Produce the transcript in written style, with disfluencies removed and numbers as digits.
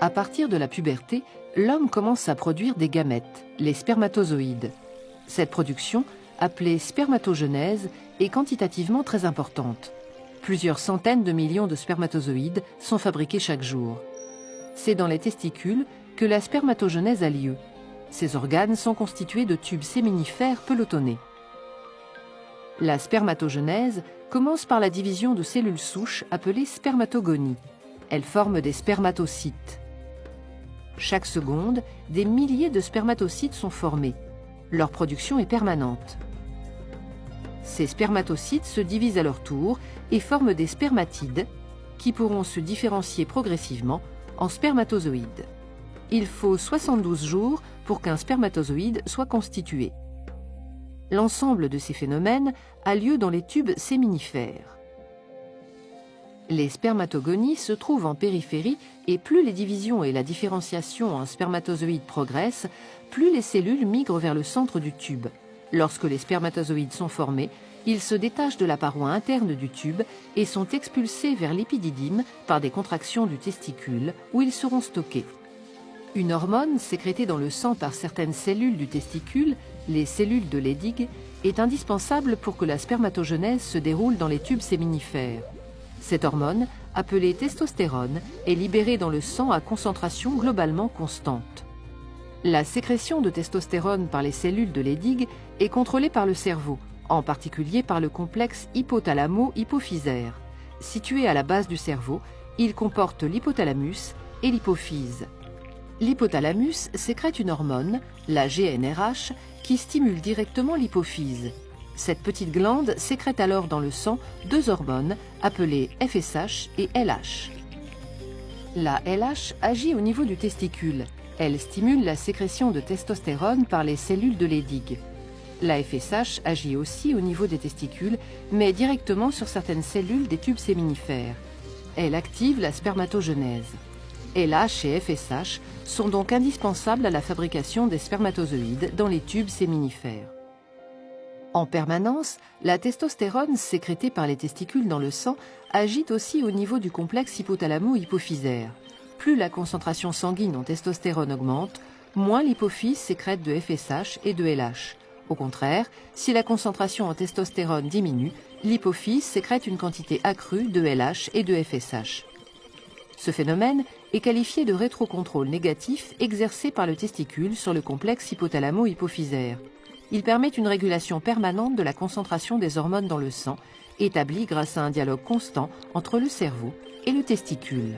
À partir de la puberté, l'homme commence à produire des gamètes, les spermatozoïdes. Cette production, appelée spermatogenèse, est quantitativement très importante. Plusieurs centaines de millions de spermatozoïdes sont fabriqués chaque jour. C'est dans les testicules que la spermatogenèse a lieu. Ces organes sont constitués de tubes séminifères pelotonnés. La spermatogenèse commence par la division de cellules souches appelées spermatogonies. Elles forment des spermatocytes. Chaque seconde, des milliers de spermatocytes sont formés. Leur production est permanente. Ces spermatocytes se divisent à leur tour et forment des spermatides qui pourront se différencier progressivement en spermatozoïdes. Il faut 72 jours pour qu'un spermatozoïde soit constitué. L'ensemble de ces phénomènes a lieu dans les tubes séminifères. Les spermatogonies se trouvent en périphérie et plus les divisions et la différenciation en spermatozoïdes progressent, plus les cellules migrent vers le centre du tube. Lorsque les spermatozoïdes sont formés, ils se détachent de la paroi interne du tube et sont expulsés vers l'épididyme par des contractions du testicule où ils seront stockés. Une hormone sécrétée dans le sang par certaines cellules du testicule, les cellules de Leydig, est indispensable pour que la spermatogenèse se déroule dans les tubes séminifères. Cette hormone, appelée testostérone, est libérée dans le sang à concentration globalement constante. La sécrétion de testostérone par les cellules de Leydig est contrôlée par le cerveau, en particulier par le complexe hypothalamo-hypophysaire. Situé à la base du cerveau, il comporte l'hypothalamus et l'hypophyse. L'hypothalamus sécrète une hormone, la GnRH, qui stimule directement l'hypophyse. Cette petite glande sécrète alors dans le sang deux hormones appelées FSH et LH. La LH agit au niveau du testicule. Elle stimule la sécrétion de testostérone par les cellules de Leydig. La FSH agit aussi au niveau des testicules, mais directement sur certaines cellules des tubes séminifères. Elle active la spermatogenèse. LH et FSH sont donc indispensables à la fabrication des spermatozoïdes dans les tubes séminifères. En permanence, la testostérone sécrétée par les testicules dans le sang agit aussi au niveau du complexe hypothalamo-hypophysaire. Plus la concentration sanguine en testostérone augmente, moins l'hypophyse sécrète de FSH et de LH. Au contraire, si la concentration en testostérone diminue, l'hypophyse sécrète une quantité accrue de LH et de FSH. Ce phénomène est qualifié de rétrocontrôle négatif exercé par le testicule sur le complexe hypothalamo-hypophysaire. Il permet une régulation permanente de la concentration des hormones dans le sang, établie grâce à un dialogue constant entre le cerveau et le testicule.